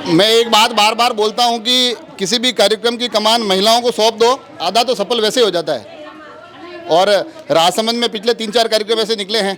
मैं एक बात बार बार बोलता हूं कि किसी भी कार्यक्रम की कमान महिलाओं को सौंप दो, आधा तो सफल वैसे ही हो जाता है। और राजसमंद में पिछले 3-4 कार्यक्रम ऐसे निकले हैं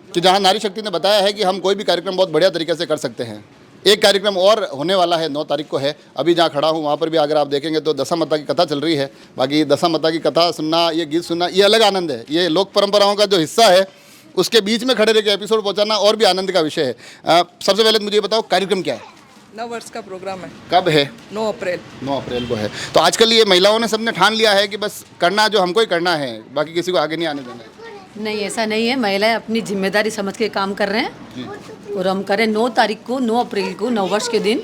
कि जहां नारी शक्ति ने बताया है कि हम कोई भी कार्यक्रम बहुत बढ़िया तरीके से कर सकते हैं। एक कार्यक्रम और होने वाला है, 9 तारीख को है। अभी जहाँ खड़ा हूँ वहाँ पर भी अगर आप देखेंगे तो दशामाता की कथा चल रही है। बाकी दशामाता की कथा सुनना, ये गीत सुनना, ये अलग आनंद है। ये लोक परंपराओं का जो हिस्सा है उसके बीच में खड़े रह के एपिसोड पहुँचाना और भी आनंद का विषय है। सबसे पहले मुझे बताओ कार्यक्रम क्या है? 9 वर्ष का प्रोग्राम है। कब है? 9 अप्रैल। 9 अप्रैल को है। तो आजकल ये महिलाओं ने सबने ठान लिया है कि बस करना जो हमको ही करना है, बाकी किसी को आगे नहीं आने देना है। नहीं, ऐसा नहीं है। महिलाएं अपनी जिम्मेदारी समझ के काम कर रहे हैं और हम करें 9 तारीख को, 9 अप्रैल को, 9 वर्ष के दिन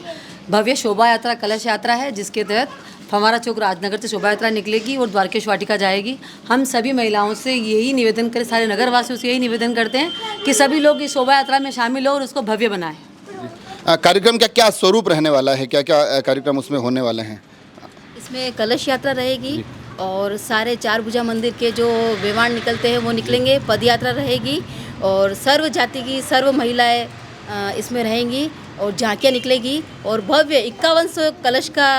भव्य शोभा यात्रा, कलश यात्रा है, जिसके तहत फवारा चौक राजनगर से शोभा यात्रा निकलेगी और द्वारकेश वाटिका जाएगी। हम सभी महिलाओं से यही निवेदन करें, सारे नगरवासियों से यही निवेदन करते हैं कि सभी लोग इस शोभा यात्रा में शामिल हो और उसको भव्य बनाएं। कार्यक्रम का क्या स्वरूप रहने वाला है? क्या क्या कार्यक्रम उसमें होने वाले हैं? इसमें कलश यात्रा रहेगी और सारे 4 भुजा मंदिर के जो विमान निकलते हैं वो निकलेंगे, पद यात्रा रहेगी और सर्व जाति की सर्व महिलाएं इसमें रहेंगी और झांकियाँ निकलेगी और भव्य 5100 कलश का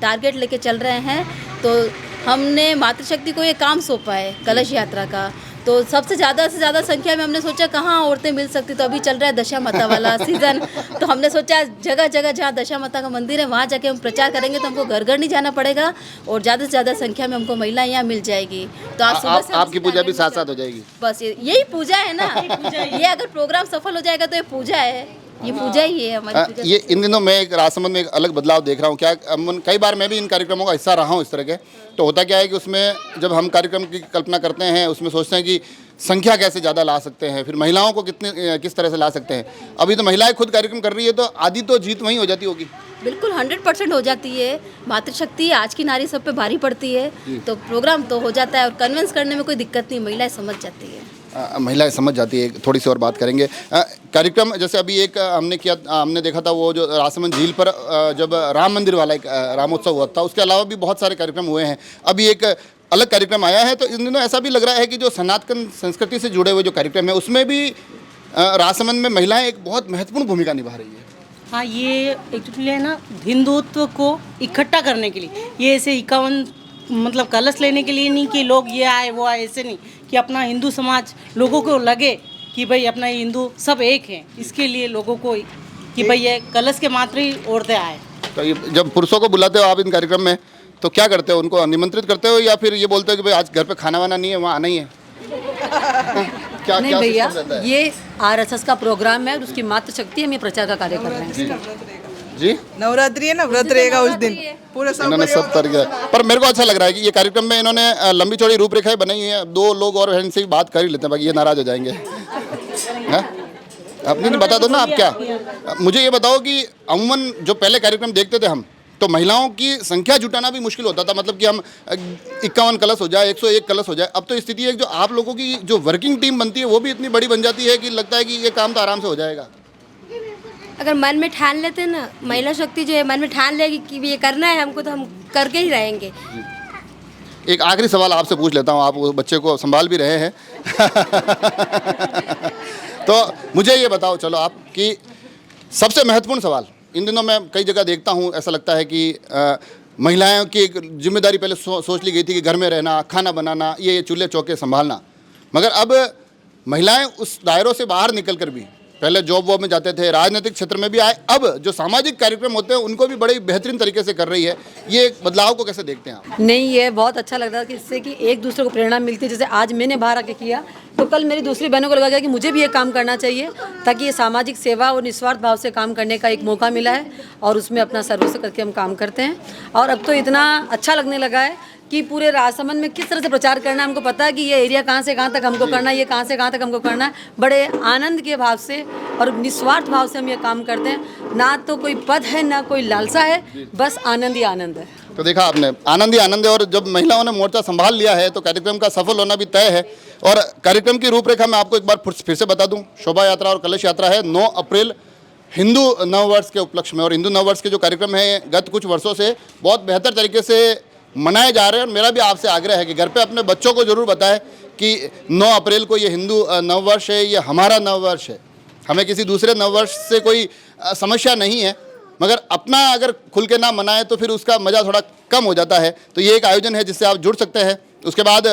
टारगेट लेके चल रहे हैं। तो हमने मातृशक्ति को ये काम सौंपा है कलश यात्रा का। तो सबसे ज़्यादा से ज़्यादा संख्या में हमने सोचा कहाँ औरतें मिल सकती, तो अभी चल रहा है दशा माता वाला सीज़न। तो हमने सोचा जगह जगह जहाँ दशा माता का मंदिर है वहाँ जाके हम प्रचार करेंगे, तो हमको घर घर नहीं जाना पड़ेगा और ज़्यादा से ज़्यादा संख्या में हमको महिलाएं यहाँ मिल जाएगी। तो आज सुबह से आपकी पूजा भी साथ साथ हो जाएगी? बस यही पूजा है ना। ये अगर प्रोग्राम सफल हो जाएगा तो ये पूजा है, ये पूजा ही है हमारी पूजा। ये इन दिनों मैं एक राजसमंद में एक अलग बदलाव देख रहा हूँ। क्या कई बार मैं भी इन कार्यक्रमों का हिस्सा रहा हूँ इस तरह के। तो होता क्या है कि उसमें जब हम कार्यक्रम की कल्पना करते हैं उसमें सोचते हैं कि संख्या कैसे ज़्यादा ला सकते हैं, फिर महिलाओं को किस तरह से ला सकते हैं। अभी तो महिलाएं खुद कार्यक्रम कर रही है तो आधी तो जीत वहीं हो जाती होगी। बिल्कुल 100% हो जाती है। मातृशक्ति आज की नारी सब पे भारी पड़ती है, तो प्रोग्राम तो हो जाता है और कन्विंस करने में कोई दिक्कत नहीं, महिलाएं समझ जाती है। महिलाएं समझ जाती है। थोड़ी सी और बात करेंगे। कार्यक्रम जैसे अभी एक हमने देखा था वो जो राजसमंद झील पर जब राम मंदिर वाला एक रामोत्सव हुआ था, उसके अलावा भी बहुत सारे कार्यक्रम हुए हैं। अभी एक अलग कार्यक्रम आया है, तो इन दिनों ऐसा भी लग रहा है कि जो सनातन संस्कृति से जुड़े हुए जो कार्यक्रम है उसमें भी राजसमंद में महिलाएं एक बहुत महत्वपूर्ण भूमिका निभा रही है। हाँ, ये एक्चुअली है ना, हिंदुत्व को इकट्ठा करने के लिए, ये ऐसे 51 मतलब कलश लेने के लिए नहीं कि लोग ये आए वो आए, ऐसे नहीं, कि अपना हिंदू समाज लोगों को लगे कि भाई अपना हिंदू सब एक हैं। इसके लिए लोगों को कि भाई ये कलश के मात्र ही औरतें आए। तो ये जब पुरुषों को बुलाते हो आप इन कार्यक्रम में तो क्या करते हो? उनको निमंत्रित करते हो या फिर ये बोलते हो कि भाई आज घर पे खाना वाना नहीं है, वहाँ आना ही है? क्या नहीं क्या भैया, सिस्टम रहता है? ये आरएसएस का प्रोग्राम है और उसकी मातृशक्ति हम ये प्रचार का कार्य कर रहे हैं। जी, नवरात्रि है ना, व्रत रहेगा उस दिन पूरा इन्होंने सब तरीके। पर मेरे को अच्छा लग रहा है कि ये कार्यक्रम में इन्होंने लंबी चौड़ी रूपरेखाएं बनाई है। 2 लोग और इनसे भी बात कर ही लेते हैं, बाकी ये नाराज हो जाएंगे। अपनी नहीं बता दो ना आप क्या। मुझे ये बताओ कि अमूमन जो पहले कार्यक्रम देखते थे हम, तो महिलाओं की संख्या जुटाना भी मुश्किल होता था। मतलब कि हम 51 कलश हो जाए, 101 कलश हो जाए। अब तो स्थिति है जो आप लोगों की जो वर्किंग टीम बनती है वो भी इतनी बड़ी बन जाती है कि लगता है कि ये काम तो आराम से हो जाएगा। अगर मन में ठान लेते हैं ना, महिला शक्ति जो है मन में ठान लेगी कि ये करना है हमको, तो हम करके ही रहेंगे। एक आखिरी सवाल आपसे पूछ लेता हूँ, आप वो बच्चे को संभाल भी रहे हैं। तो मुझे ये बताओ, चलो आप, कि सबसे महत्वपूर्ण सवाल इन दिनों मैं कई जगह देखता हूँ, ऐसा लगता है कि महिलाओं की एक जिम्मेदारी पहले सोच ली गई थी कि घर में रहना, खाना बनाना, ये चूल्हे चौके संभालना। मगर अब महिलाएं उस दायरों से बाहर निकल कर भी, पहले जॉब वॉब में जाते थे, राजनीतिक क्षेत्र में भी आए, अब जो सामाजिक कार्यक्रम होते हैं उनको भी बड़े बेहतरीन तरीके से कर रही है। ये बदलाव को कैसे देखते हैं आप? नहीं, ये बहुत अच्छा लग रहा है कि इससे कि एक दूसरे को प्रेरणा मिलती है। जैसे आज मैंने बाहर आके किया तो कल मेरी दूसरी बहनों को लगा गया कि मुझे भी ये काम करना चाहिए, ताकि ये सामाजिक सेवा और निस्वार्थ भाव से काम करने का एक मौका मिला है और उसमें अपना सर्वस्व करके हम काम करते हैं। और अब तो इतना अच्छा लगने लगा है कि पूरे राजसमंद में किस तरह से प्रचार करना है हमको पता है कि ये एरिया कहाँ से कहाँ तक हमको करना है, ये कहाँ से कहाँ तक हमको करना है। बड़े आनंद के भाव से और निस्वार्थ भाव से हम ये काम करते हैं। ना तो कोई पद है, ना कोई लालसा है, बस आनंद ही आनंद है। तो देखा आपने, आनंद ही आनंद है। और जब महिलाओं ने मोर्चा संभाल लिया है तो कार्यक्रम का सफल होना भी तय है। और कार्यक्रम की रूपरेखा मैं आपको एक बार फिर से बता दूं, शोभा यात्रा और कलश यात्रा है 9 अप्रैल हिंदू नववर्ष के उपलक्ष्य में। और हिंदू नववर्ष के जो कार्यक्रम है गत कुछ वर्षों से बहुत बेहतर तरीके से मनाए जा रहे हैं। और मेरा भी आपसे आग्रह है कि घर पे अपने बच्चों को जरूर बताएं कि 9 अप्रैल को ये हिंदू नववर्ष है, ये हमारा नववर्ष है। हमें किसी दूसरे नववर्ष से कोई समस्या नहीं है। मगर अपना अगर खुल के ना मनाए तो फिर उसका मज़ा थोड़ा कम हो जाता है। तो ये एक आयोजन है जिससे आप जुड़ सकते हैं। उसके बाद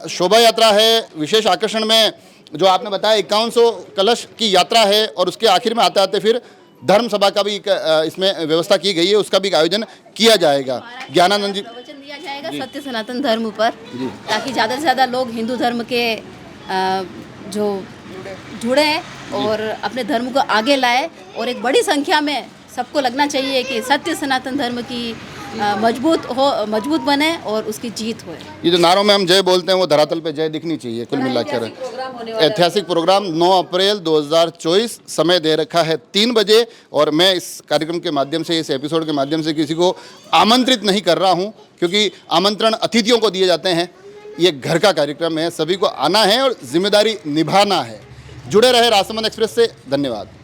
शोभा यात्रा है, विशेष आकर्षण में जो आपने बताया 5100 कलश की यात्रा है, और उसके आखिर में आते आते फिर धर्म सभा का भी इसमें व्यवस्था की गई है, उसका भी आयोजन किया जाएगा। ज्ञानानंद जी, प्रवचन दिया जाएगा सत्य सनातन धर्म पर, ताकि ज़्यादा से ज़्यादा लोग हिंदू धर्म के जो जुड़े और अपने धर्म को आगे लाए, और एक बड़ी संख्या में सबको लगना चाहिए कि सत्य सनातन धर्म की मजबूत बने और उसकी जीत हो। ये जो नारों में हम जय बोलते हैं वो धरातल पे जय दिखनी चाहिए। कुल मिलाकर ऐतिहासिक प्रोग्राम 9 अप्रैल 2024, समय दे रखा है 3 बजे, और मैं इस कार्यक्रम के माध्यम से, इस एपिसोड के माध्यम से किसी को आमंत्रित नहीं कर रहा हूँ, क्योंकि आमंत्रण अतिथियों को दिए जाते हैं। ये घर का कार्यक्रम है, सभी को आना है और जिम्मेदारी निभाना है। जुड़े रहे राजसमंद एक्सप्रेस से। धन्यवाद।